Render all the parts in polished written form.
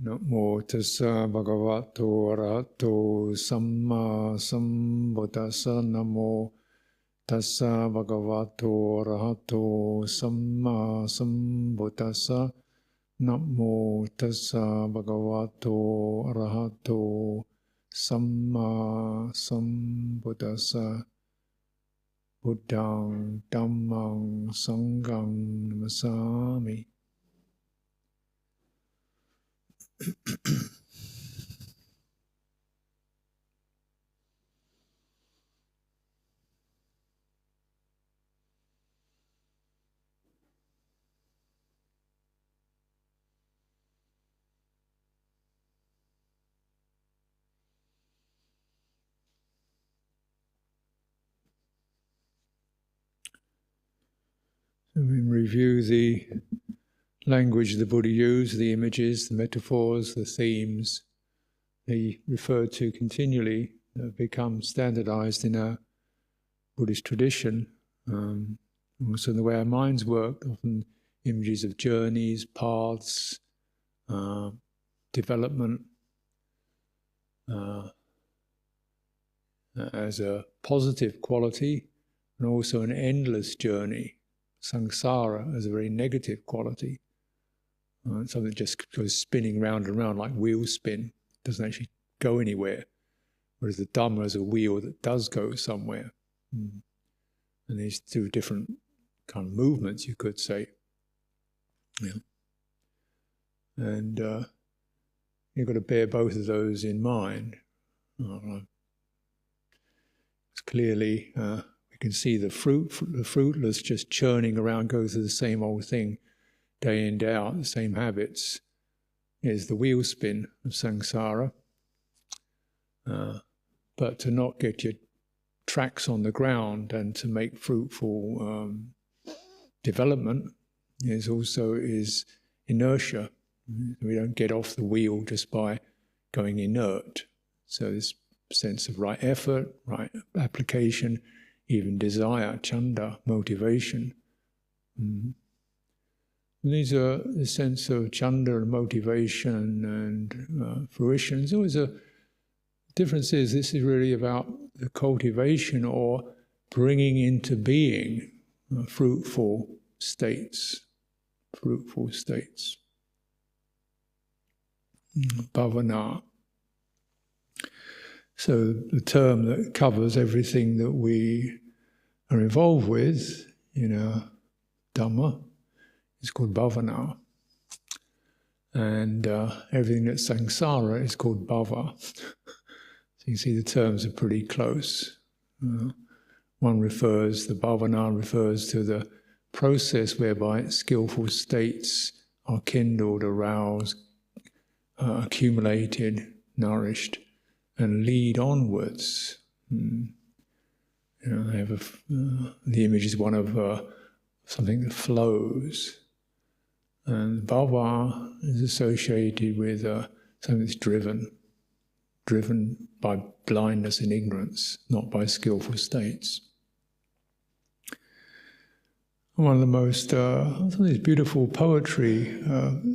Namo tassa bhagavato arahato samma sambuddhassa. Namo tassa bhagavato arahato samma sambuddhassa. Namo tassa bhagavato arahato samma sambuddhassa. Buddhang dhammang sanghang namasami. So we review the language the Buddha used, the images, the metaphors, the themes he referred to continually have become standardized in our Buddhist tradition. Also the way our minds work, often images of journeys, paths, development as a positive quality, and also an endless journey, samsara, as a very negative quality. Something that just goes spinning round and round like wheel spin, doesn't actually go anywhere. Whereas the Dhamma is a wheel that does go somewhere. And these two different kind of movements, you could say. Yeah. And you've got to bear both of those in mind. Clearly, we can see the fruitless just churning around, go through the same old thing, day in, day out, the same habits, is the wheel spin of samsara. But to not get your tracks on the ground and to make fruitful development is inertia. We don't get off the wheel just by going inert. So this sense of right effort, right application, even desire, chanda, motivation. These are the sense of chanda and motivation and fruition. There's always a difference. This is really about the cultivation or bringing into being fruitful states. Fruitful states. Bhavana. So the term that covers everything that we are involved with in our Dhamma is called bhavana. And everything that's samsara is called bhava. So you see the terms are pretty close. The bhavana refers to the process whereby skillful states are kindled, aroused, accumulated, nourished, and lead onwards. I have the image is one of something that flows. And bhava is associated with something that's driven by blindness and ignorance, not by skillful states. One of the most, some of these beautiful poetry,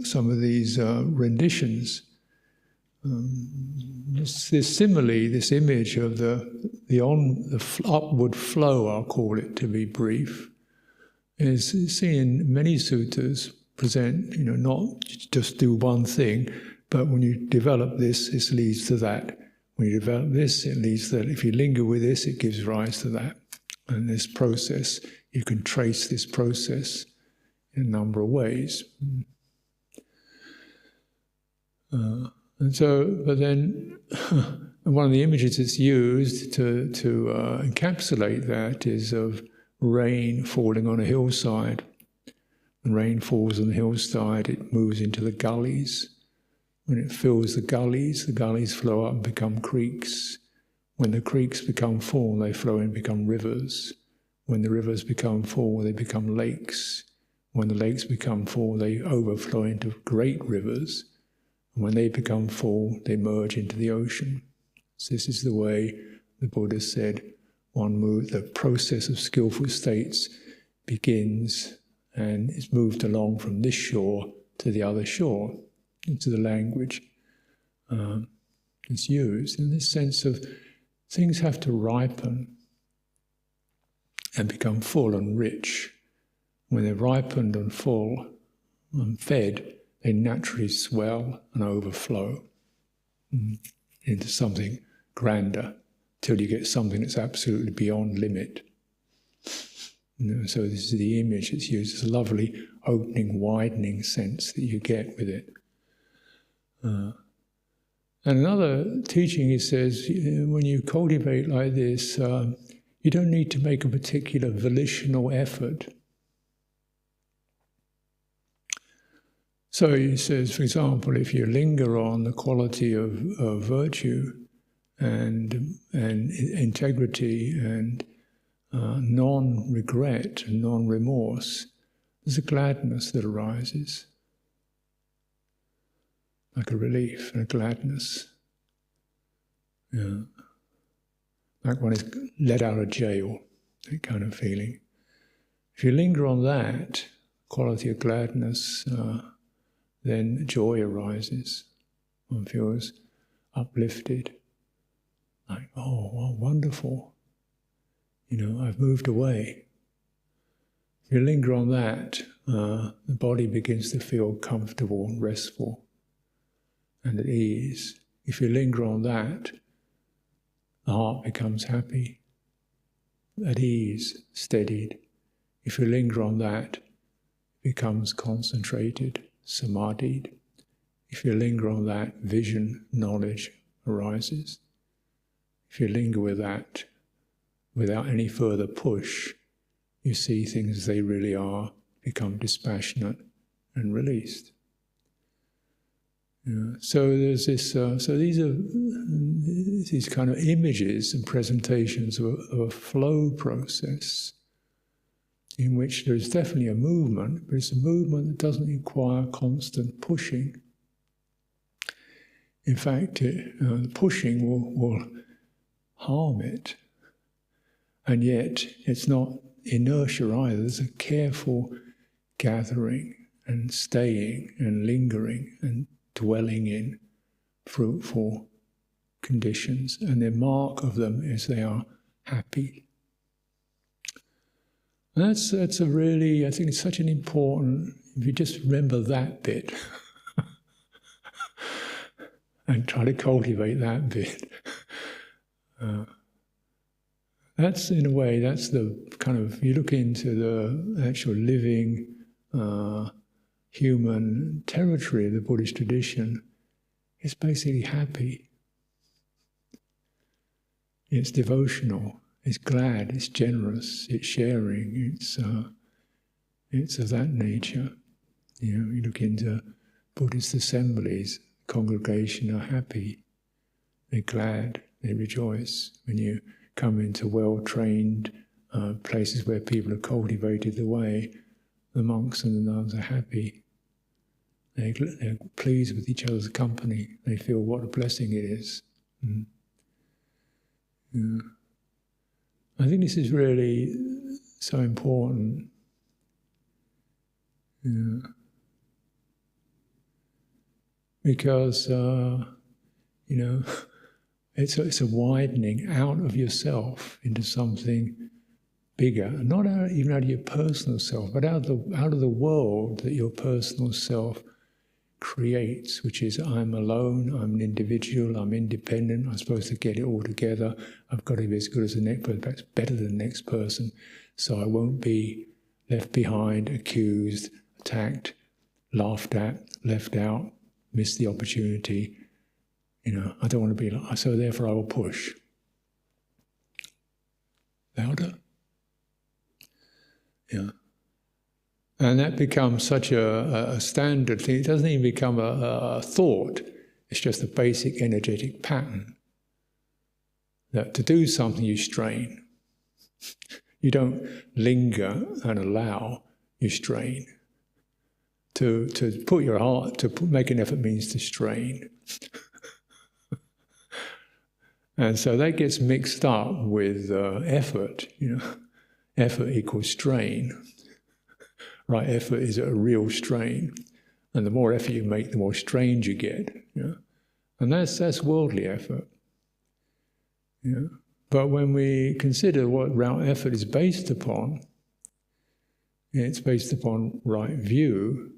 some of these renditions, this simile, this image of the upward flow, I'll call it to be brief, is seen in many suttas. Present, not just do one thing, but when you develop this leads to that. When you develop this, it leads to that. If you linger with this, it gives rise to that. And this process, you can trace this process in a number of ways. But then, one of the images that's used to encapsulate that is of rain falling on a hillside. When rain falls on the hillside, it moves into the gullies. When it fills the gullies flow up and become creeks. When the creeks become full, they flow in and become rivers. When the rivers become full, they become lakes. When the lakes become full, they overflow into great rivers. And when they become full, they merge into the ocean. So this is the way the Buddha said the process of skillful states begins and is moved along from this shore to the other shore. into the language that's used, in this sense of things have to ripen and become full and rich. When they're ripened and full and fed, they naturally swell and overflow into something grander, till you get something that's absolutely beyond limit. So this is the image that's used. It's a lovely opening, widening sense that you get with it. And another teaching, he says, when you cultivate like this, you don't need to make a particular volitional effort. So he says, for example, if you linger on the quality of virtue and integrity and non-regret and non-remorse, there's a gladness that arises, like a relief and a gladness. Yeah. Like one is let out of jail, that kind of feeling. If you linger on that quality of gladness, then joy arises. One feels uplifted, like, oh, wonderful. I've moved away. If you linger on that, the body begins to feel comfortable and restful and at ease. If you linger on that, the heart becomes happy, at ease, steadied. If you linger on that, it becomes concentrated, samadhied. If you linger on that, vision, knowledge arises. If you linger with that, without any further push, you see things as they really are, become dispassionate and released. So there's this. So these are these kind of images and presentations of a flow process, in which there is definitely a movement, but it's a movement that doesn't require constant pushing. In fact, the pushing will harm it. And yet, it's not inertia either. There's a careful gathering and staying and lingering and dwelling in fruitful conditions. And the mark of them is they are happy. And that's a really, I think it's such an important, if you just remember that bit and try to cultivate that bit. That's, in a way, that's the kind of, you look into the actual living human territory of the Buddhist tradition, it's basically happy. It's devotional, it's glad, it's generous, it's sharing, it's of that nature. You look into Buddhist assemblies, the congregation are happy, they're glad, they rejoice. When you come into well-trained places where people have cultivated the way, the monks and the nuns are happy. They're pleased with each other's company. They feel what a blessing it is. Yeah. I think this is really so important. Yeah. Because, it's a widening out of yourself into something bigger, not even out of your personal self, but out of the world that your personal self creates, which is, I'm alone, I'm an individual, I'm independent, I'm supposed to get it all together, I've got to be as good as the next person, perhaps better than the next person, so I won't be left behind, accused, attacked, laughed at, left out, miss the opportunity. I don't want to be like, so therefore I will push. Louder? Yeah. And that becomes such a standard thing. It doesn't even become a thought. It's just a basic energetic pattern. That to do something you strain. You don't linger and allow, you strain. To put your heart, make an effort means to strain. And so that gets mixed up with effort, Effort equals strain. Right, effort is a real strain. And the more effort you make, the more strained you get. And that's worldly effort. But when we consider what right effort is based upon, it's based upon right view.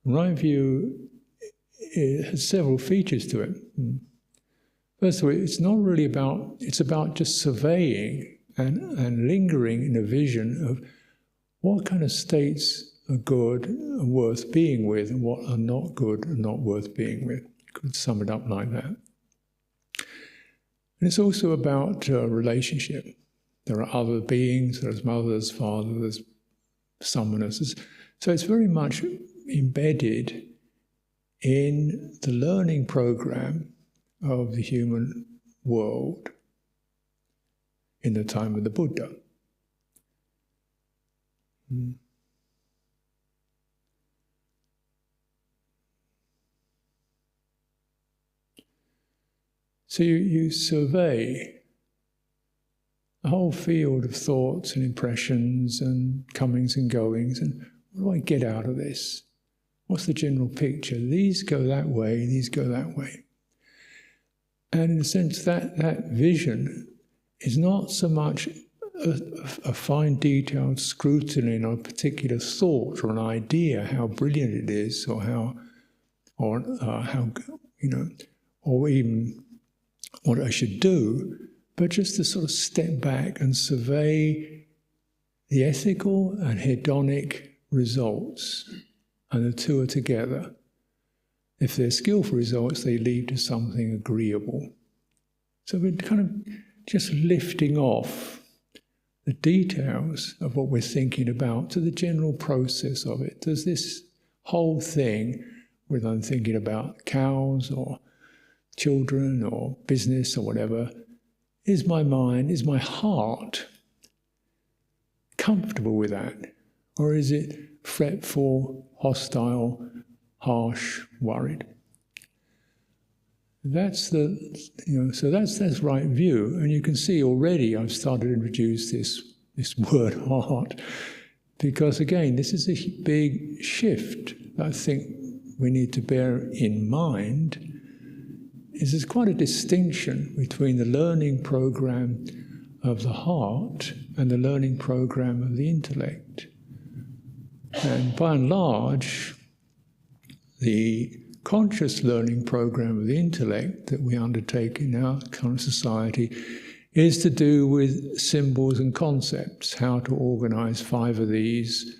Right view, it has several features to it. First of all, it's not really about, it's about just surveying and lingering in a vision of what kind of states are good and worth being with, and what are not good and not worth being with. You could sum it up like that. And it's also about relationship. There are other beings, there's mothers, fathers, summoners. So it's very much embedded in the learning program of the human world in the time of the Buddha. So you survey the whole field of thoughts and impressions and comings and goings, and what do I get out of this? What's the general picture? These go that way, these go that way. And in a sense, that vision is not so much a fine detailed scrutiny on a particular thought or an idea, how brilliant it is, or how or even what I should do, but just to sort of step back and survey the ethical and hedonic results, and the two are together. If they're skillful results, they lead to something agreeable. So we're kind of just lifting off the details of what we're thinking about to the general process of it. Does this whole thing, whether I'm thinking about cows or children or business or whatever, is my mind, is my heart comfortable with that? Or is it fretful, hostile, harsh, worried? That's so that's right view. And you can see already I've started to introduce this word heart, because again, this is a big shift that I think we need to bear in mind. There's quite a distinction between the learning program of the heart and the learning program of the intellect. And by and large, the conscious learning program of the intellect that we undertake in our current society is to do with symbols and concepts, how to organize 5 of these,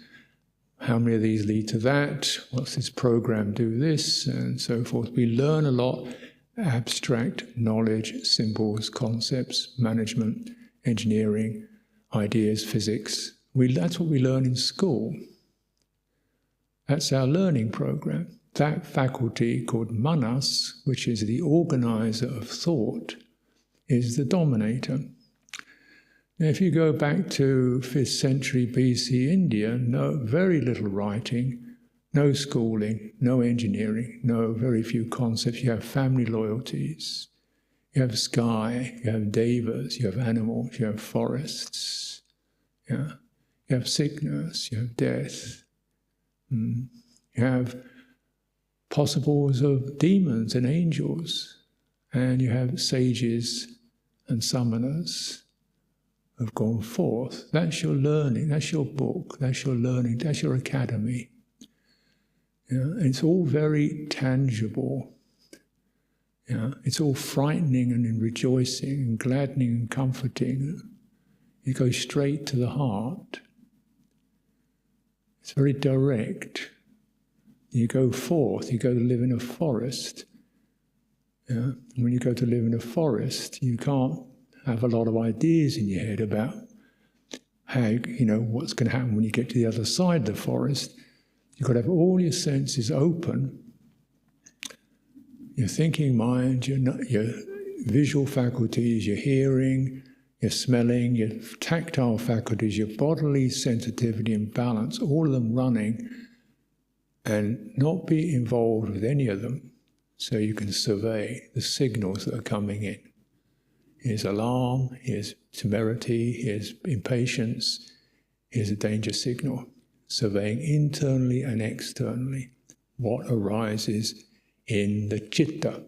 how many of these lead to that, what's this program do this, and so forth. We learn a lot. Abstract knowledge, symbols, concepts, management, engineering, ideas, physics. That's what we learn in school. That's our learning program. That faculty called manas, which is the organizer of thought, is the dominator. Now, if you go back to 5th century BC India, very little writing, no schooling, no engineering, very few concepts. You have family loyalties, you have sky, you have devas, you have animals, you have forests, you have sickness, you have death. You have possibles of demons and angels, and you have sages and summoners have gone forth. That's your learning, that's your book, that's your learning, that's your academy. It's all very tangible. It's all frightening and rejoicing and gladdening and comforting. You go straight to the heart. It's very direct. You go forth, you go to live in a forest. When you go to live in a forest, you can't have a lot of ideas in your head about how, what's going to happen when you get to the other side of the forest. You've got to have all your senses open, your thinking mind, your visual faculties, your hearing, your smelling, your tactile faculties, your bodily sensitivity and balance, all of them running, and not be involved with any of them, so you can survey the signals that are coming in. Here's alarm, here's temerity, here's impatience, here's a danger signal. Surveying internally and externally. what arises in the citta.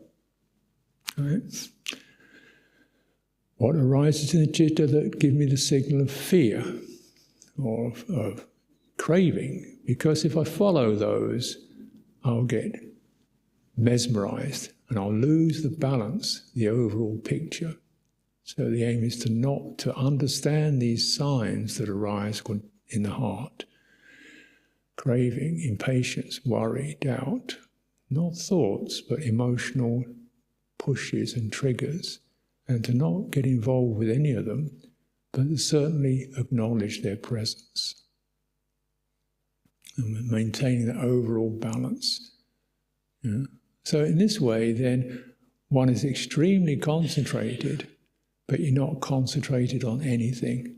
Right? What arises in the citta that give me the signal of fear or of craving? Because if I follow those, I'll get mesmerized and I'll lose the balance, the overall picture. So the aim is to understand these signs that arise in the heart. Craving, impatience, worry, doubt. Not thoughts, but emotional pushes and triggers. And to not get involved with any of them, but to certainly acknowledge their presence. And maintaining the overall balance. Yeah. So in this way, then, one is extremely concentrated, but you're not concentrated on anything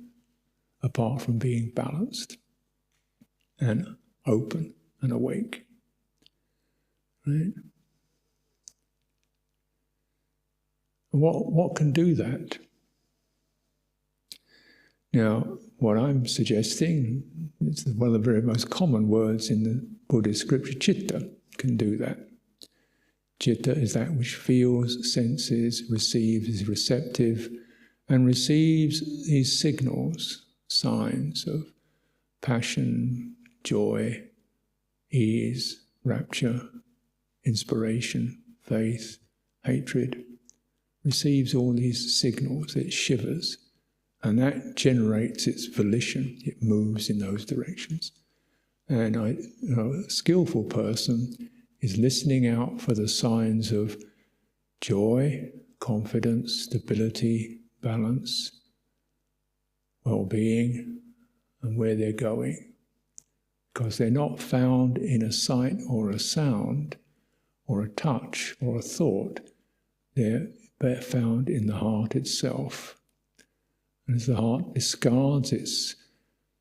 apart from being balanced and open and awake. Right? And what can do that? Now, what I'm suggesting, it's one of the very most common words in the Buddhist scripture, citta, can do that. Citta is that which feels, senses, receives, is receptive, and receives these signals, signs of passion, joy, ease, rapture, inspiration, faith, hatred. Receives all these signals, it shivers, and that generates its volition. It moves in those directions. And a skillful person is listening out for the signs of joy, confidence, stability, balance, well-being, and where they're going. Because they're not found in a sight or a sound or a touch or a thought. They're found in the heart itself. And as the heart discards its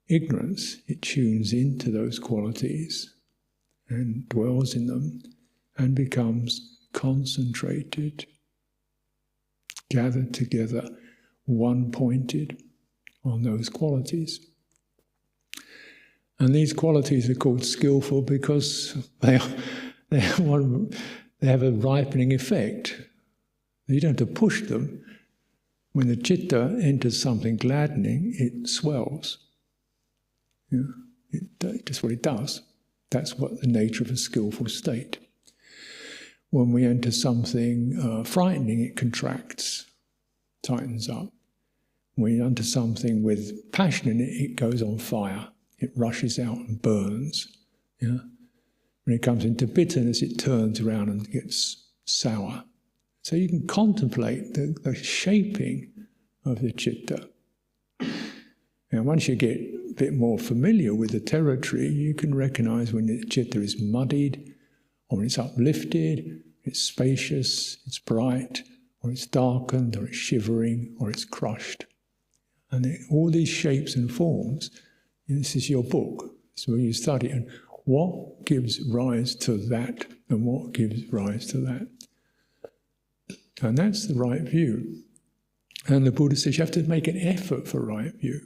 ignorance, it tunes into those qualities and dwells in them and becomes concentrated, gathered together, one-pointed on those qualities. And these qualities are called skillful because they have a ripening effect. You don't have to push them. When the citta enters something gladdening, it swells. That's what it does. That's what the nature of a skillful state. When we enter something frightening, it contracts, tightens up. When you enter something with passion in it, it goes on fire. It rushes out and burns. Yeah? When it comes into bitterness, it turns around and gets sour. So you can contemplate the shaping of the citta. And once you get a bit more familiar with the territory, you can recognize when the citta is muddied, or when it's uplifted, it's spacious, it's bright, or it's darkened, or it's shivering, or it's crushed. And all these shapes and forms, this is your book. It's where you study. And what gives rise to that, and what gives rise to that? And that's the right view. And the Buddha says you have to make an effort for right view.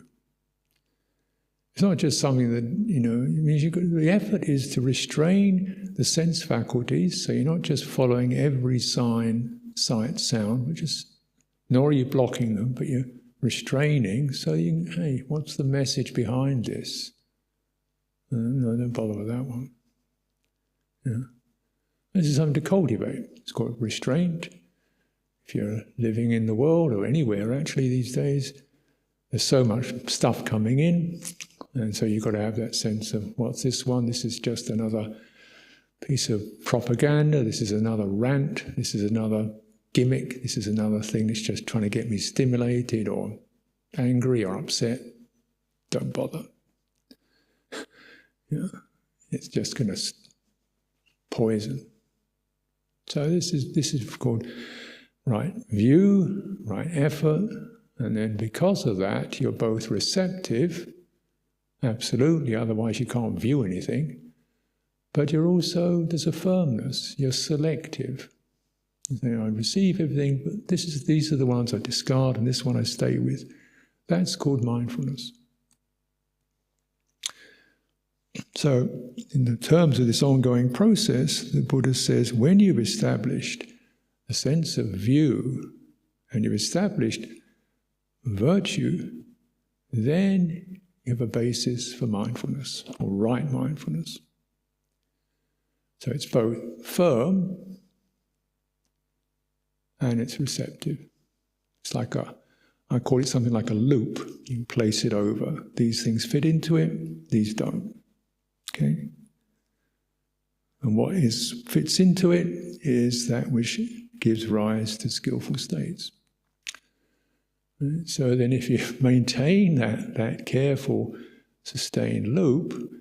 It's not just something that, it means the effort is to restrain the sense faculties, so you're not just following every sign, sight, sound, nor are you blocking them, but you're restraining, so you can, hey, what's the message behind this? No, don't bother with that one. Yeah. This is something to cultivate. It's called restraint. If you're living in the world or anywhere, actually, these days, there's so much stuff coming in, and so you've got to have that sense of, what's this one? This is just another piece of propaganda, this is another rant, this is another gimmick, this is another thing that's just trying to get me stimulated or angry or upset. Don't bother. It's just going to poison. So this is called right view, right effort, and then because of that, you're both receptive, absolutely, otherwise you can't view anything, but you're also, there's a firmness, you're selective. I receive everything, but these are the ones I discard, and this one I stay with. That's called mindfulness. So, in the terms of this ongoing process, the Buddha says, when you've established a sense of view and you've established virtue, then you have a basis for mindfulness, or right mindfulness. So it's both firm and it's receptive. It's like I call it something like a loop. You place it over. These things fit into it, these don't. Okay? And what fits into it is that which gives rise to skillful states. So then if you maintain that careful, sustained loop,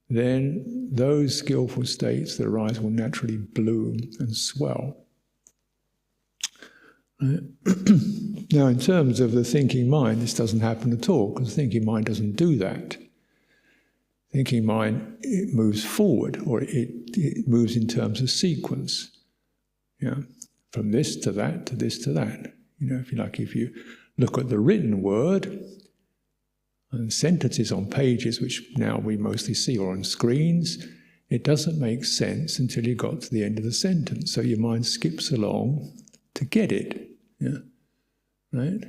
then those skillful states that arise will naturally bloom and swell. Now, in terms of the thinking mind, this doesn't happen at all, because the thinking mind doesn't do that. Thinking mind, it moves forward, or it moves in terms of sequence. From this to that, to this to that. If you like, if you look at the written word, and sentences on pages, which now we mostly see, or on screens, it doesn't make sense until you got to the end of the sentence. So your mind skips along to get it. Right?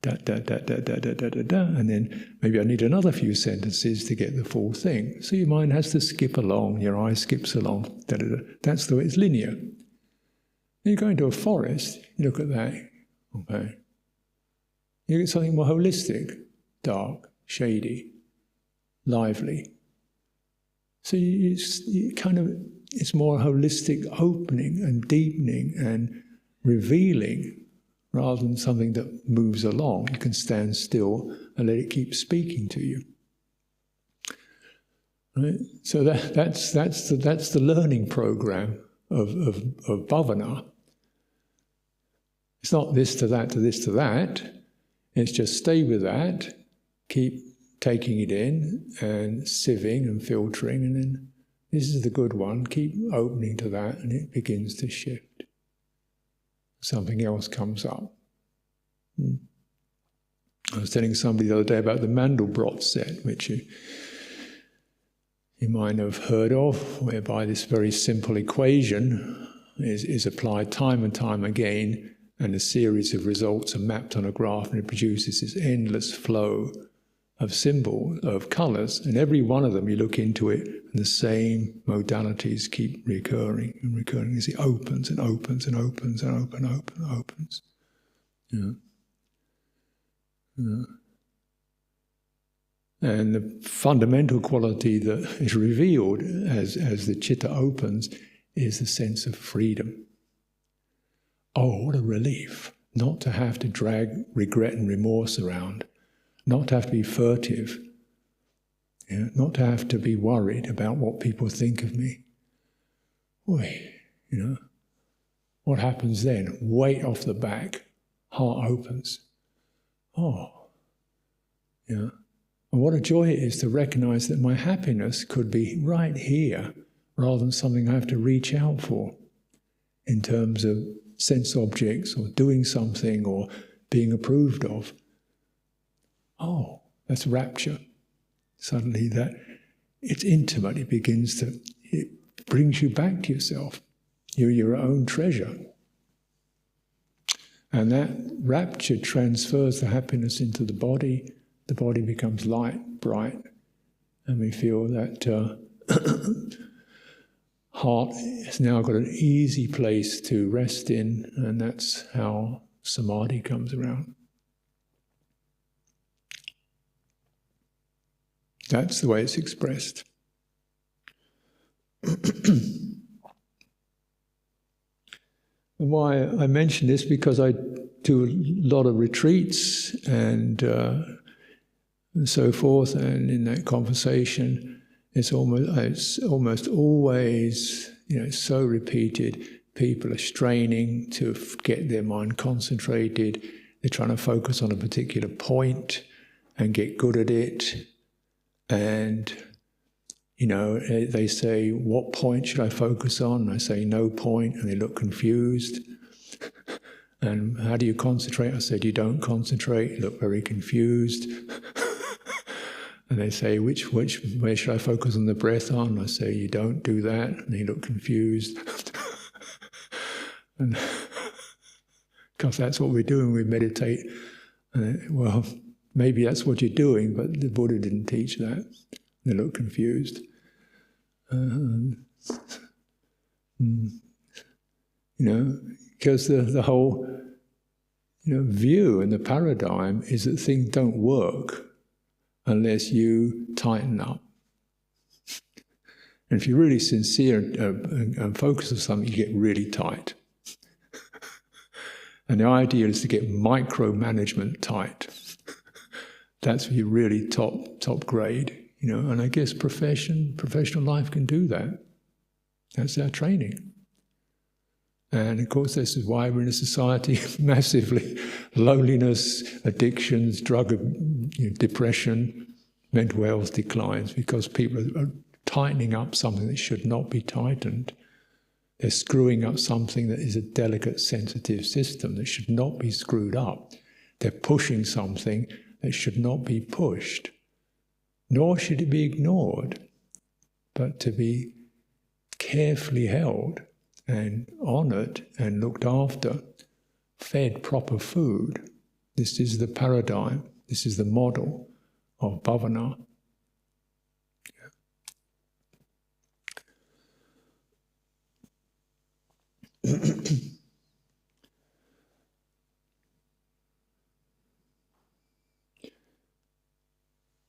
Da, da, da, da, da, da, da, da, da. And then maybe I need another few sentences to get the full thing. So your mind has to skip along, your eye skips along. Da, da, da. That's the way it's linear. You go into a forest, you look at that, okay. You get something more holistic, dark, shady, lively. So it's more holistic opening and deepening and revealing rather than something that moves along. You can stand still and let it keep speaking to you. Right? So that's the learning program of bhavana. It's not this to that to this to that. It's just stay with that, keep taking it in and sieving and filtering, and then this is the good one, keep opening to that, and it begins to shift. Something else comes up. I was telling somebody the other day about the Mandelbrot set, which you might have heard of, whereby this very simple equation is applied time and time again, and a series of results are mapped on a graph, and it produces this endless flow of symbols, of colours, and every one of them you look into it, and the same modalities keep recurring and recurring as it opens and opens and opens and opens. And the fundamental quality that is revealed as the citta opens is the sense of freedom. Oh, what a relief not to have to drag regret and remorse around, not to have to be furtive, not to have to be worried about what people think of me. Boy, what happens then? Weight off the back, heart opens. Oh, and what a joy it is to recognize that my happiness could be right here rather than something I have to reach out for in terms of sense objects or doing something or being approved of. Oh, that's rapture. Suddenly that it's intimate, it brings you back to yourself. You're your own treasure. And that rapture transfers the happiness into the body becomes light, bright, and we feel that heart has now got an easy place to rest in, and that's how samadhi comes around. That's the way it's expressed. And why I mention this, because I do a lot of retreats and so forth, and in that conversation, it's almost always, so repeated. People are straining to get their mind concentrated. They're trying to focus on a particular point and get good at it. And, they say, what point should I focus on? And I say, no point, and they look confused. And how do you concentrate? I said, you don't concentrate, you look very confused. And they say, where should I focus on the breath on? I say, you don't do that. And they look confused. And because that's what we're doing, we meditate. Well, maybe that's what you're doing, but the Buddha didn't teach that. They look confused. Because the whole view and the paradigm is that things don't work unless you tighten up. And if you're really sincere and focused on something, you get really tight. And the idea is to get micromanagement tight. That's where you're really top grade, And I guess professional life can do that. That's our training. And of course, this is why we're in a society massively loneliness, addictions, drug, depression, mental health declines, because people are tightening up something that should not be tightened. They're screwing up something that is a delicate, sensitive system that should not be screwed up. They're pushing something that should not be pushed, nor should it be ignored, but to be carefully held and honoured and looked after, fed proper food. This is the paradigm, this is the model of bhavana.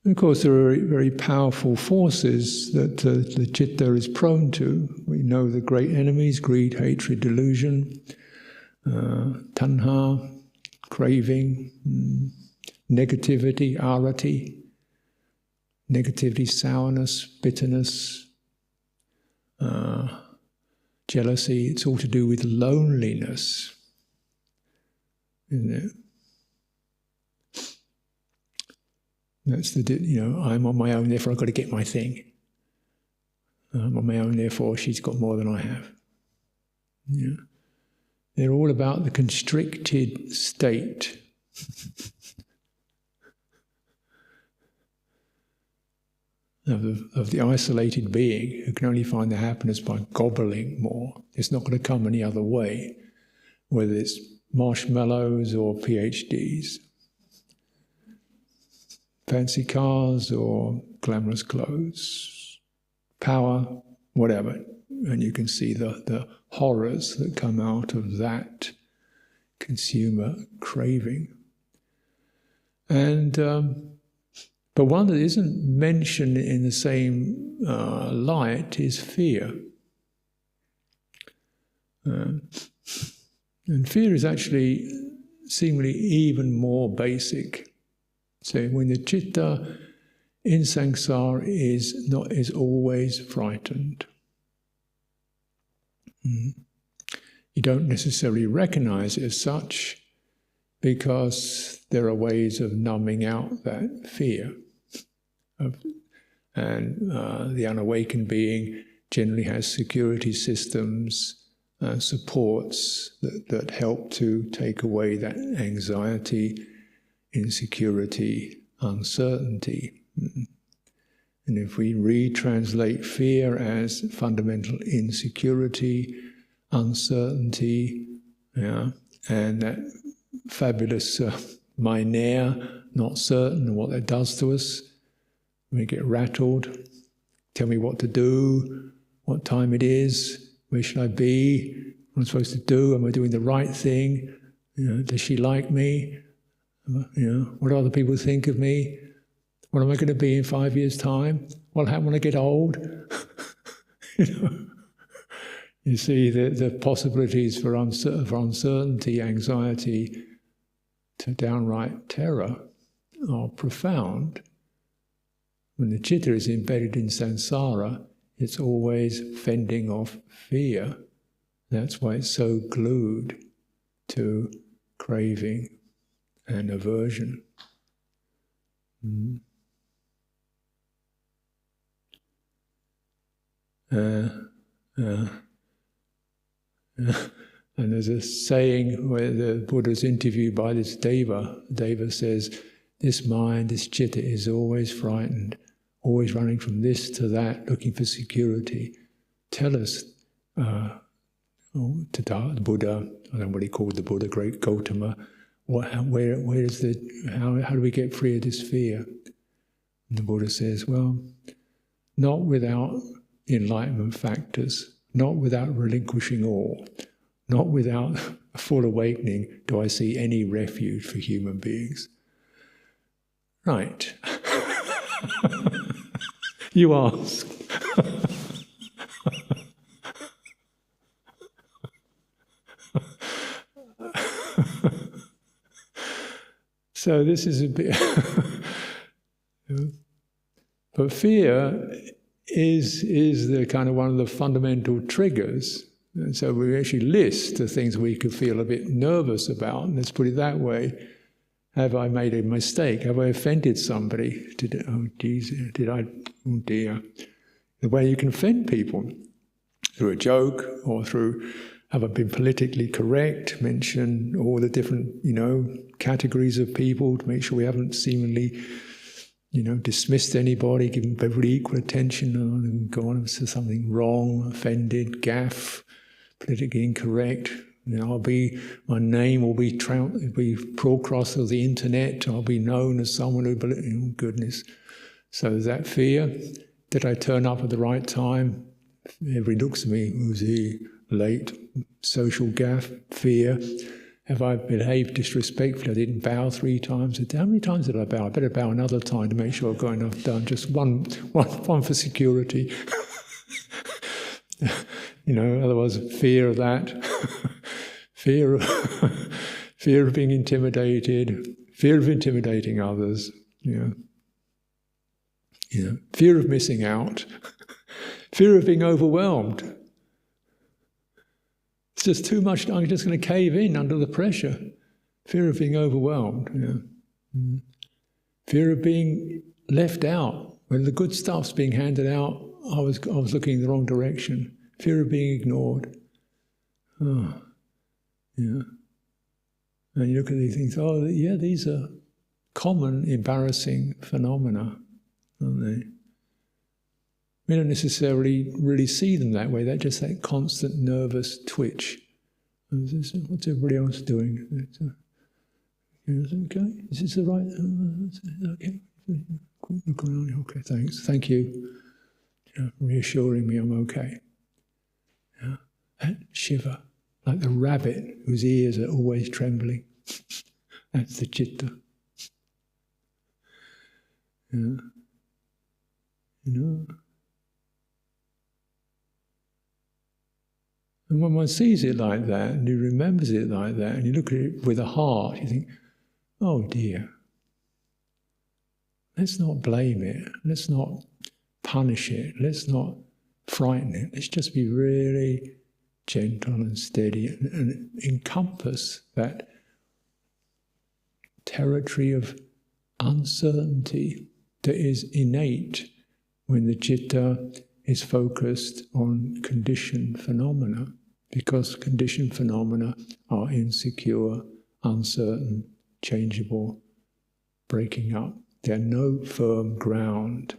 Of course, there are very, very powerful forces that the citta is prone to. We know the great enemies: greed, hatred, delusion, tanha, craving, negativity, arati, negativity, sourness, bitterness, jealousy. It's all to do with loneliness, isn't it? That's I'm on my own, therefore I've got to get my thing. I'm on my own, therefore she's got more than I have. They're all about the constricted state. Of the isolated being who can only find the happiness by gobbling more. It's not going to come any other way, whether it's marshmallows or PhDs. Fancy cars or glamorous clothes, power, whatever. And you can see the horrors that come out of that consumer craving. And but one that isn't mentioned in the same light is fear. And fear is actually seemingly even more basic. So when the citta in samsara is always frightened. You don't necessarily recognize it as such because there are ways of numbing out that fear. And the unawakened being generally has security systems, supports that help to take away that anxiety, insecurity, uncertainty. And if we retranslate fear as fundamental insecurity, uncertainty, and that fabulous minare, not certain of what that does to us, we get rattled, tell me what to do, what time it is, where should I be, what am I supposed to do, am I doing the right thing, does she like me? What do other people think of me? What am I going to be in 5 years' time? What will happen when I get old? You see, the possibilities for uncertainty, anxiety, to downright terror are profound. When the citta is embedded in samsara, it's always fending off fear. That's why it's so glued to craving and aversion. And there's a saying where the Buddha's interviewed by this deva. Deva says, This mind, this citta, is always frightened, always running from this to that, looking for security. Tell us, to the Buddha, I don't know what he called the Buddha, great Gautama, how do we get free of this fear? And the Buddha says, well, not without enlightenment factors, not without relinquishing all, not without a full awakening do I see any refuge for human beings. Right. You ask. So this is a bit... But fear is the kind of one of the fundamental triggers. And so we actually list the things we could feel a bit nervous about. And let's put it that way. Have I made a mistake? Have I offended somebody? Oh dear. The way you can offend people, through a joke or through, have I been politically correct? Mention all the different, categories of people to make sure we haven't seemingly, dismissed anybody, given everybody equal attention, and go on to something wrong, offended, gaffe, politically incorrect. My name will be broadcast on the internet. I'll be known as someone who believes. Oh goodness! So that fear. Did I turn up at the right time? Everybody looks at me. Who's he? Late. Social gaffe. Fear. Have I behaved disrespectfully? I didn't bow 3 times. How many times did I bow? I better bow another time to make sure I've got enough done. Just one for security. Otherwise, fear of that. Fear of being intimidated, fear of intimidating others, fear of missing out, fear of being overwhelmed. It's just too much, I'm just going to cave in under the pressure. Fear of being overwhelmed, Fear of being left out. When the good stuff's being handed out, I was looking in the wrong direction. Fear of being ignored. Oh. Yeah. And you look at these things, these are common, embarrassing phenomena, aren't they? We don't necessarily really see them that way, they're just that constant nervous twitch. What's everybody else doing? Is it okay? Is this the right? Okay. Look around. Okay, thanks. Thank you. Reassuring me I'm okay. Yeah. That shiver. Like the rabbit whose ears are always trembling. That's the citta. Yeah. And when one sees it like that, and he remembers it like that, and you look at it with a heart, you think, oh dear, let's not blame it, let's not punish it, let's not frighten it, let's just be really gentle and steady and encompass that territory of uncertainty that is innate when the citta is focused on conditioned phenomena, because conditioned phenomena are insecure, uncertain, changeable, breaking up. They're no firm ground.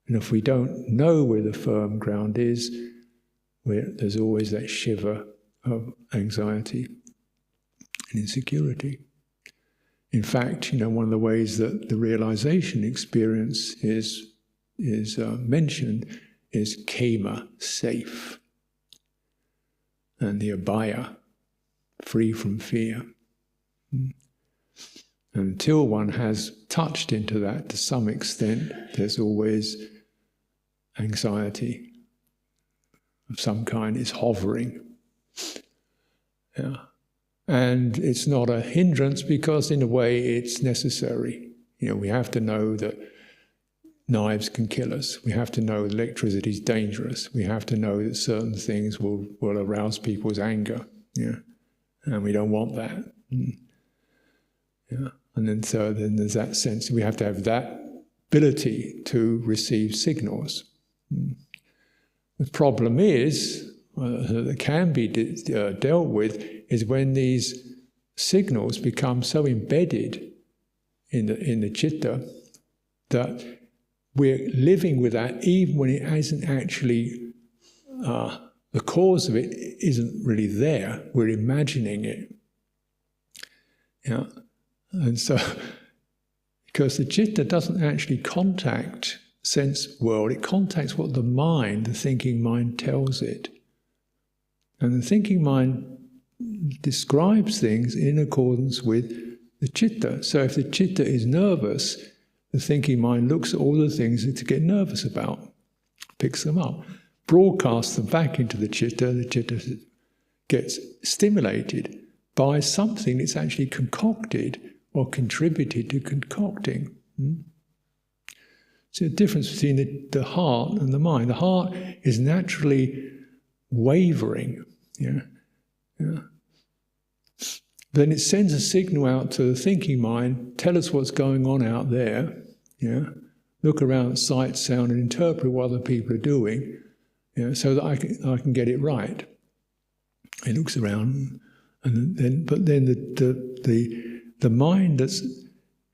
And if we don't know where the firm ground is, there's always that shiver of anxiety and insecurity. In fact, one of the ways that the realization experience is mentioned is kema, safe, and the abhaya, free from fear. Until one has touched into that to some extent, there's always anxiety of some kind is hovering. Yeah. And it's not a hindrance because in a way it's necessary. We have to know that knives can kill us. We have to know that electricity is dangerous. We have to know that certain things will arouse people's anger. Yeah. And we don't want that. Yeah. And then there's that sense we have to have that ability to receive signals. The problem is, that can be dealt with, is when these signals become so embedded in the citta, that we're living with that even when it hasn't actually, the cause of it isn't really there. We're imagining it. Yeah. And so, because the citta doesn't actually contact sense world, it contacts what the mind, the thinking mind, tells it. And the thinking mind describes things in accordance with the citta. So if the citta is nervous, the thinking mind looks at all the things to get nervous about, picks them up, broadcasts them back into the citta gets stimulated by something it's actually concocted or contributed to concocting. So the difference between the heart and the mind. The heart is naturally wavering. Yeah. Then it sends a signal out to the thinking mind, tell us what's going on out there. Yeah. Look around at sight, sound, and interpret what other people are doing, so that I can get it right. It looks around, but then the mind that's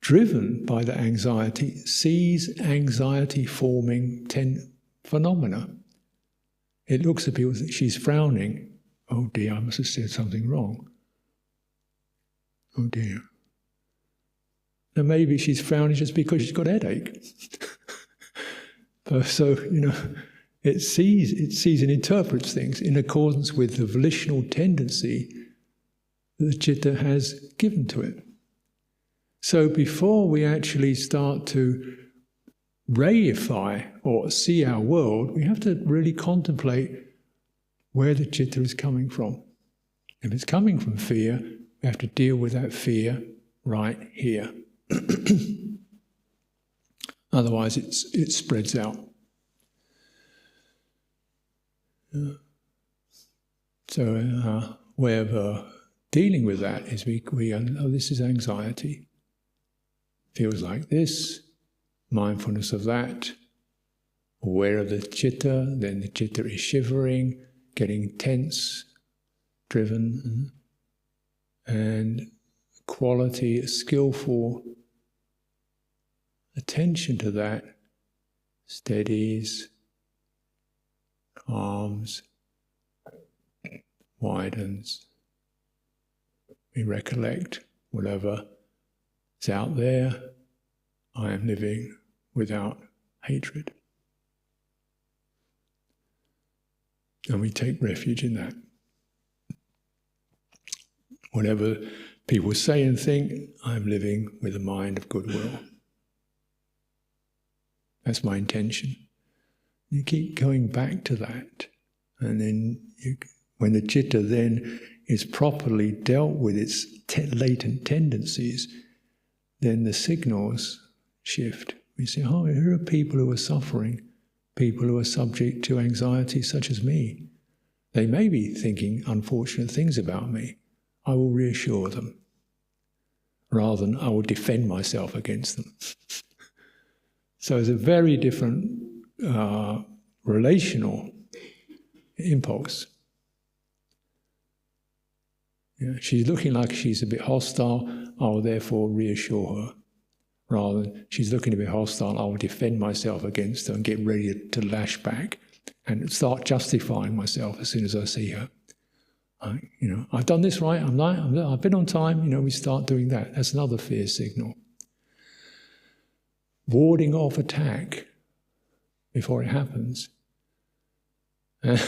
driven by the anxiety sees anxiety forming phenomena. It looks at people, she's frowning. Oh dear, I must have said something wrong. Oh dear. And maybe she's frowning just because she's got a headache. So, it sees and interprets things in accordance with the volitional tendency that the citta has given to it. So before we actually start to reify or see our world, we have to really contemplate where the citta is coming from. If it's coming from fear, we have to deal with that fear right here. Otherwise it spreads out. So our way of dealing with that is we this is anxiety. Feels like this, mindfulness of that, aware of the citta, then the citta is shivering, getting tense, driven, and quality, skillful attention to that steadies, calms, widens. We recollect whatever is out there. I am living without hatred. And we take refuge in that. Whatever people say and think, I'm living with a mind of goodwill. That's my intention. You keep going back to that. And then when the citta then is properly dealt with its latent tendencies, then the signals shift. We say, oh, here are people who are suffering, people who are subject to anxiety such as me. They may be thinking unfortunate things about me. I will reassure them, rather than I will defend myself against them. So it's a very different relational impulse. She's looking like she's a bit hostile, I will therefore reassure her. Rather than she's looking a bit hostile, I will defend myself against her and get ready to lash back and start justifying myself as soon as I see her. I've done this right, I've been on time, we start doing that. That's another fear signal. Warding off attack before it happens. But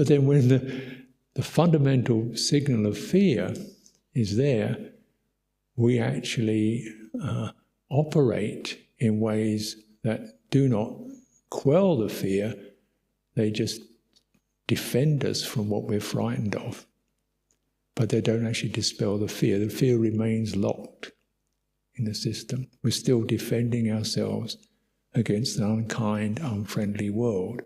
then when the fundamental signal of fear is there, we actually operate in ways that do not quell the fear, they just defend us from what we're frightened of. But they don't actually dispel the fear. The fear remains locked in the system. We're still defending ourselves against an unkind, unfriendly world.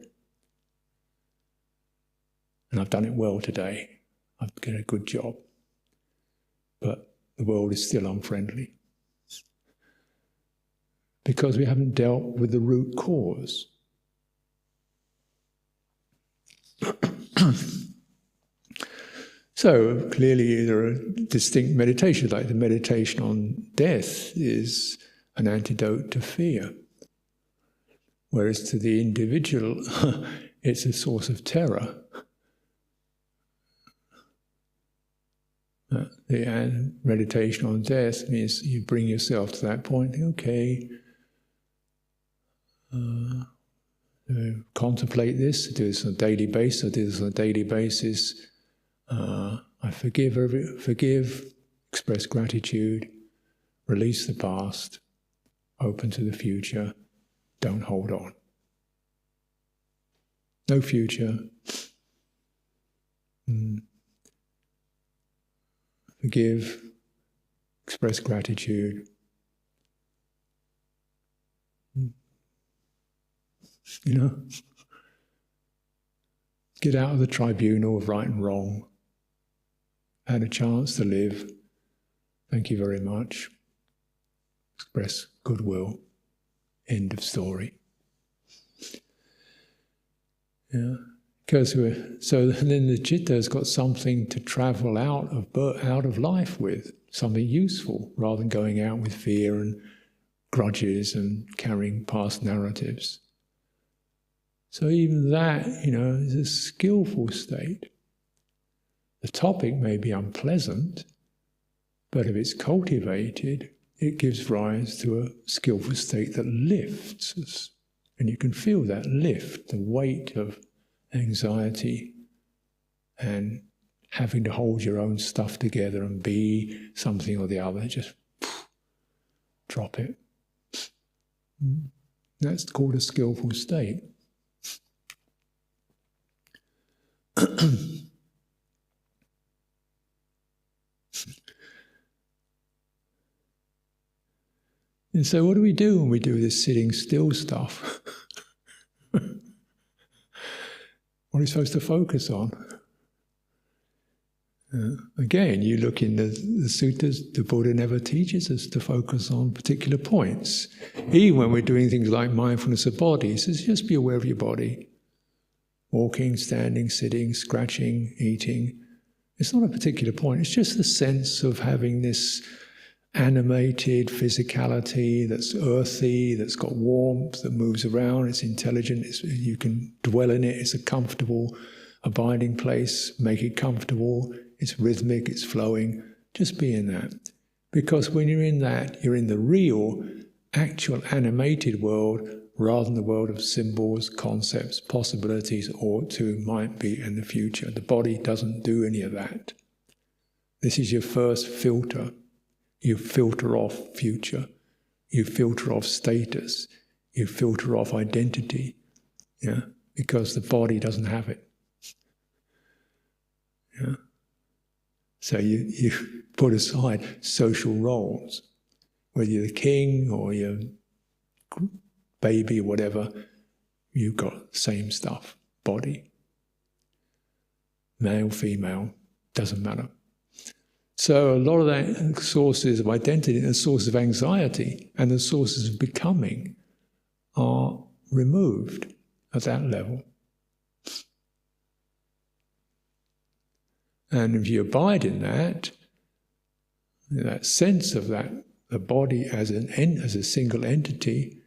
And I've done it well today. I've done a good job. But the world is still unfriendly. Because we haven't dealt with the root cause. So clearly there are distinct meditations, like the meditation on death is an antidote to fear. Whereas to the individual, it's a source of terror. The meditation on death means you bring yourself to that point, okay, contemplate this, do this on a daily basis, I forgive, express gratitude, release the past, open to the future, don't hold on. No future. Forgive, express gratitude. You know? Get out of the tribunal of right and wrong. Had a chance to live. Thank you very much. Express goodwill. End of story. Yeah. Because so then the citta has got something to travel out of life with, something useful, rather than going out with fear and grudges and carrying past narratives. So even that, is a skillful state. The topic may be unpleasant, but if it's cultivated, it gives rise to a skillful state that lifts us. And you can feel that lift, the weight of anxiety and having to hold your own stuff together and be something or the other, just drop it. That's called a skillful state. And so what do we do when we do this sitting still stuff? What are you supposed to focus on? Again, you look in the suttas, the Buddha never teaches us to focus on particular points. Even when we're doing things like mindfulness of body, he says, just be aware of your body. Walking, standing, sitting, scratching, eating. It's not a particular point, it's just the sense of having this animated physicality that's earthy, that's got warmth, that moves around, it's intelligent, you can dwell in it, it's a comfortable abiding place, make it comfortable, it's rhythmic, it's flowing, just be in that. Because when you're in that, you're in the real, actual animated world, rather than the world of symbols, concepts, possibilities, ought to, might be, and the future. The body doesn't do any of that. This is your first filter. You filter off future, you filter off status, you filter off identity, because the body doesn't have it. Yeah? So you put aside social roles, whether you're the king or you're baby or whatever, you've got the same stuff, body. Male, female, doesn't matter. So a lot of the sources of identity and the sources of anxiety and the sources of becoming are removed at that level. And if you abide in that sense of that, the body as a single entity,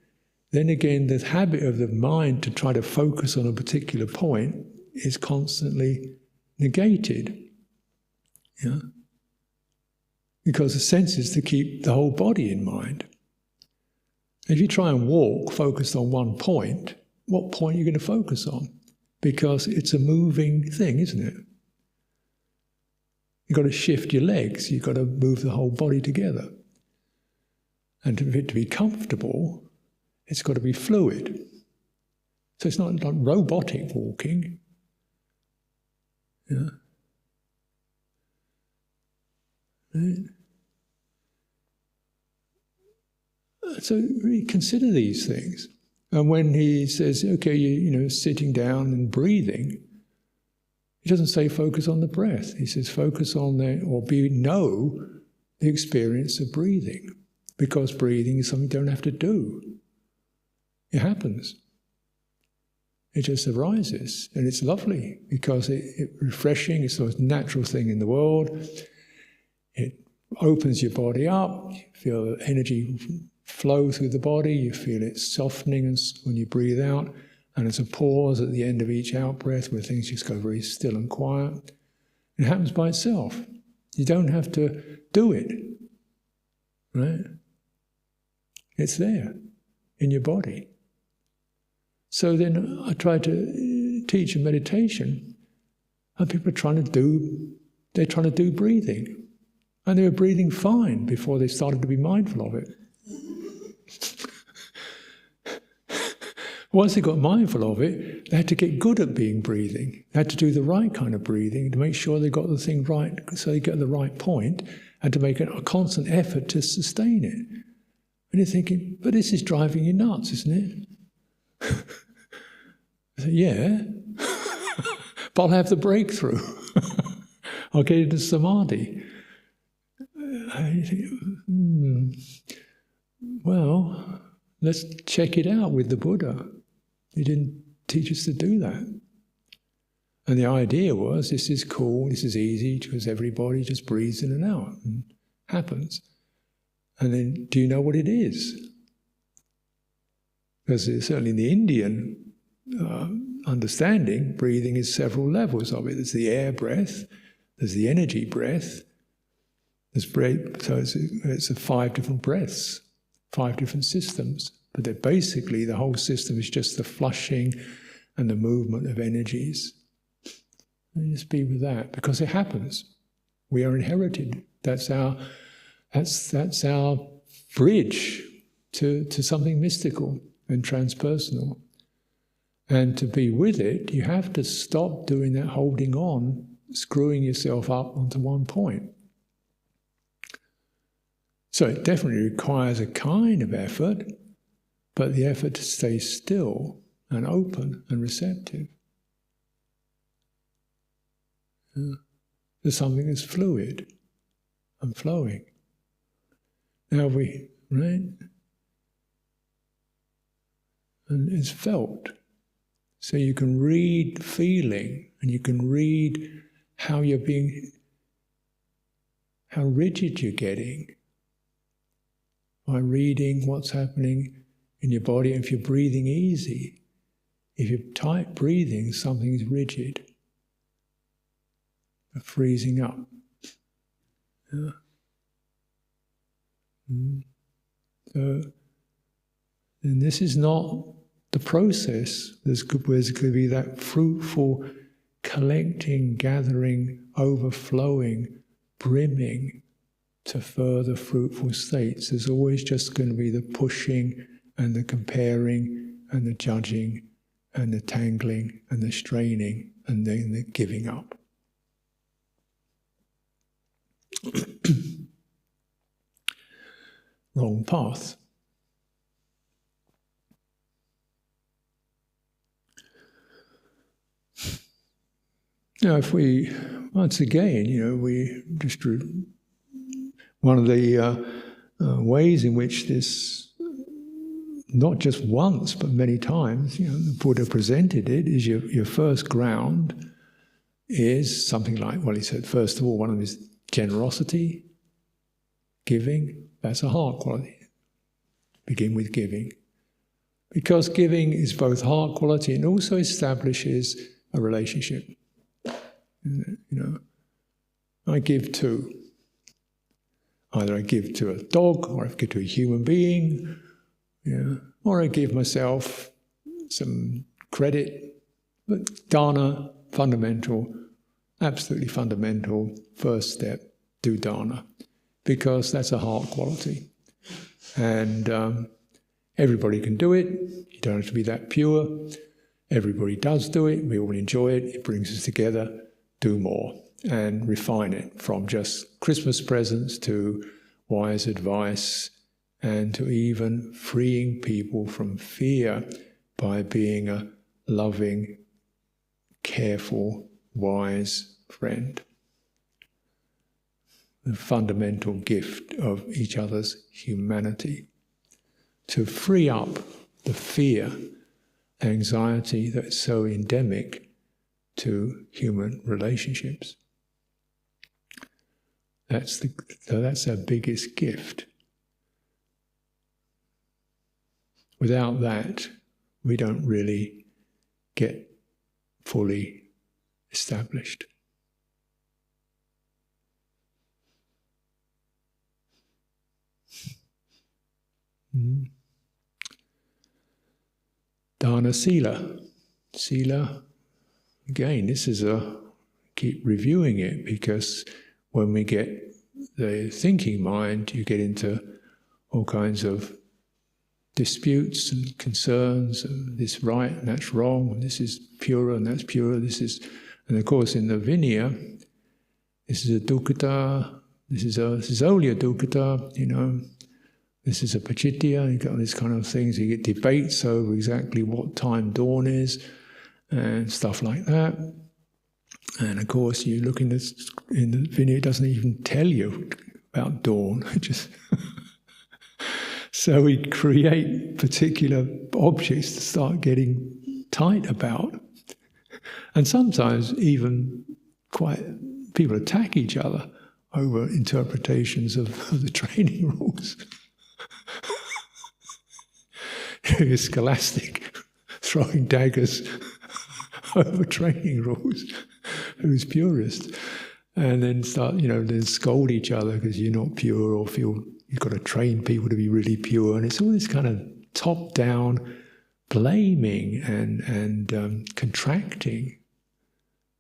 then again the habit of the mind to try to focus on a particular point is constantly negated. Yeah? Because the sense is to keep the whole body in mind. If you try and walk focused on one point, what point are you going to focus on? Because it's a moving thing, isn't it? You've got to shift your legs, you've got to move the whole body together. And for it to be comfortable, it's got to be fluid. So it's not like robotic walking. Yeah. Right. So really consider these things. And when he says, okay, sitting down and breathing, he doesn't say focus on the breath. He says focus on know the experience of breathing. Because breathing is something you don't have to do. It happens. It just arises, and it's lovely because it's refreshing. It's the most natural thing in the world. It opens your body up. You feel the energy flow through the body. You feel it softening when you breathe out. And there's a pause at the end of each out-breath where things just go very still and quiet. It happens by itself. You don't have to do it, right? It's there in your body. So then I try to teach a meditation, and people are trying to do breathing. And they were breathing fine before they started to be mindful of it. Once they got mindful of it, they had to get good at breathing. They had to do the right kind of breathing to make sure they got the thing right, so they get the right point, and to make a constant effort to sustain it. And you're thinking, but this is driving you nuts, isn't it? I said, yeah, but I'll have the breakthrough. I'll get into samadhi. I think, well, let's check it out with the Buddha. He didn't teach us to do that. And the idea was, this is cool, this is easy, because everybody just breathes in and out, and happens. And then, do you know what it is? Because certainly in the Indian understanding, breathing is several levels of it. There's the air breath, there's the energy breath, there's breath, so it's 5 different breaths, 5 different systems. But they're basically, the whole system is just the flushing and the movement of energies. And just be with that, because it happens. We are inherited. That's our bridge to something mystical and transpersonal. And to be with it, you have to stop doing that holding on, screwing yourself up onto one point. So it definitely requires a kind of effort, but the effort to stay still and open and receptive. There's something that's fluid and flowing. Now right? And it's felt. So you can read feeling, and you can read how rigid you're getting by reading what's happening in your body. If you're breathing easy, if you're tight breathing, something's rigid, freezing up. Yeah. So, and this is not the process. There's going to be that fruitful collecting, gathering, overflowing, brimming to further fruitful states. There's always just going to be the pushing and the comparing and the judging and the tangling and the straining and then the giving up. Wrong path. Now, if we, once again, we just, one of the ways in which this, not just once, but many times, the Buddha presented it, is your first ground is something like, well, he said, first of all, one of them is generosity, giving. That's a heart quality. Begin with giving. Because giving is both heart quality and also establishes a relationship. I give to, either I give to a dog, or I give to a human being, or I give myself some credit. But dana, fundamental, absolutely fundamental, first step, do dana. Because that's a heart quality. And everybody can do it. You don't have to be that pure. Everybody does do it. We all enjoy it. It brings us together. Do more and refine it from just Christmas presents to wise advice and to even freeing people from fear by being a loving, careful, wise friend. The fundamental gift of each other's humanity. To free up the fear anxiety that's so endemic to human relationships. That's our biggest gift. Without that, we don't really get fully established. Dana sila. Sila, again, keep reviewing it, because when we get the thinking mind, you get into all kinds of disputes and concerns, and this right and that's wrong, and this is pure and that's pure, and of course in the Vinaya, this is a dukkata, this is only a dukkata, this is a pacittiya, you got these kind of things, you get debates over exactly what time dawn is, and stuff like that. And of course you look in the Vinaya, it doesn't even tell you about dawn, it just... So we create particular objects to start getting tight about. And sometimes even people attack each other over interpretations of the training rules. Scholastic throwing daggers over training rules. Who's purist? And then then scold each other because you're not pure, or feel you've got to train people to be really pure. And it's all this kind of top-down blaming and contracting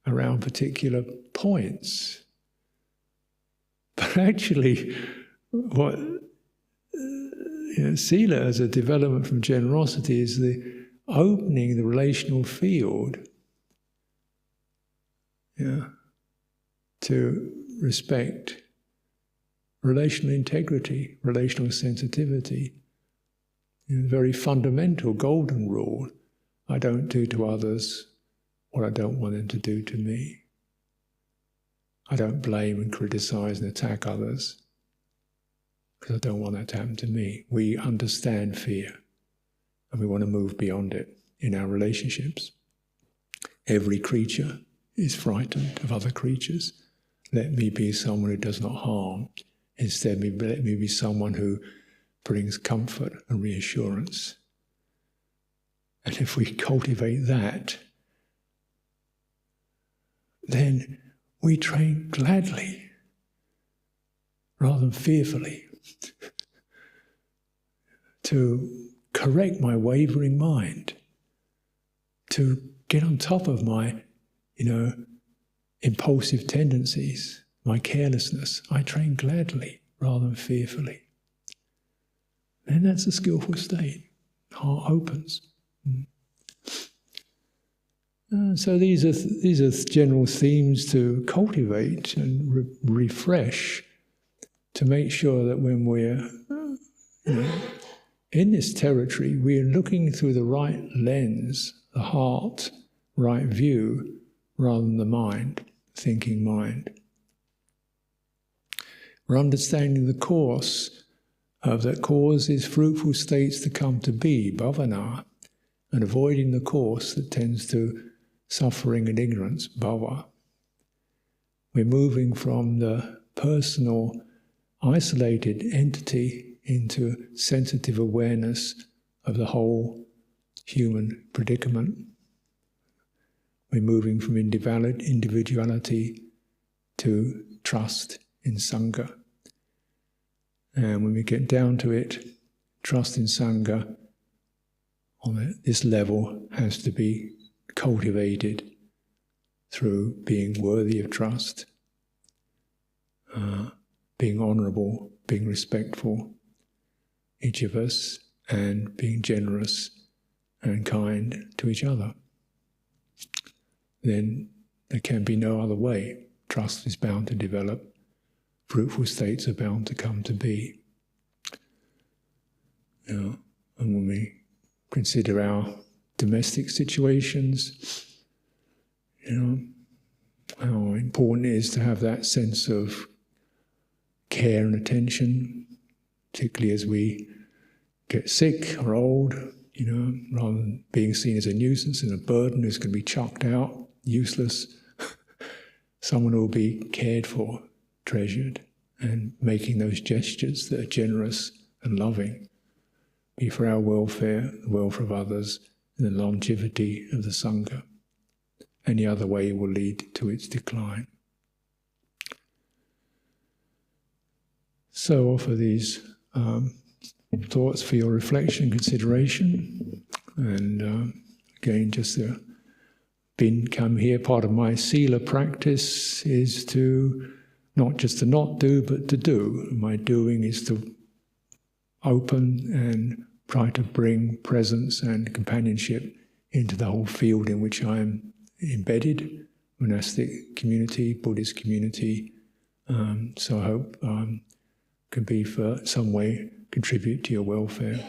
around particular points. But actually, what sila as a development from generosity is the opening the relational field to respect relational integrity, relational sensitivity. The very fundamental golden rule: I don't do to others what I don't want them to do to me. I don't blame and criticize and attack others because I don't want that to happen to me. We understand fear and we want to move beyond it in our relationships. Every creature is frightened of other creatures. Let me be someone who does not harm. Instead, let me be someone who brings comfort and reassurance. And if we cultivate that, then we train gladly rather than fearfully to correct my wavering mind, to get on top of my, impulsive tendencies, my carelessness. I train gladly rather than fearfully. Then that's a skillful state. Heart opens. So these are general themes to cultivate and refresh, to make sure that when we're in this territory, we are looking through the right lens, the heart, right view, rather than the mind, thinking mind. We're understanding the course that causes fruitful states to come to be, bhavana, and avoiding the course that tends to suffering and ignorance, bhava. We're moving from the personal, isolated entity into sensitive awareness of the whole human predicament. We're moving from individuality to trust in Sangha. And when we get down to it, trust in Sangha on this level has to be cultivated through being worthy of trust, being honourable, being respectful, each of us, and being generous and kind to each other. Then there can be no other way. Trust is bound to develop. Fruitful states are bound to come to be. And when we consider our domestic situations, how important it is to have that sense of care and attention, particularly as we get sick or old. rather than being seen as a nuisance and a burden who's going to be chucked out, useless. Someone who will be cared for, treasured, and making those gestures that are generous and loving, be for our welfare, the welfare of others, and the longevity of the Sangha. Any other way will lead to its decline. So offer these thoughts for your reflection and consideration. And again, just come here. Part of my sila practice is to not just to not do, but to do. My doing is to open and try to bring presence and companionship into the whole field in which I am embedded, monastic community, Buddhist community. So I hope can be for some way contribute to your welfare.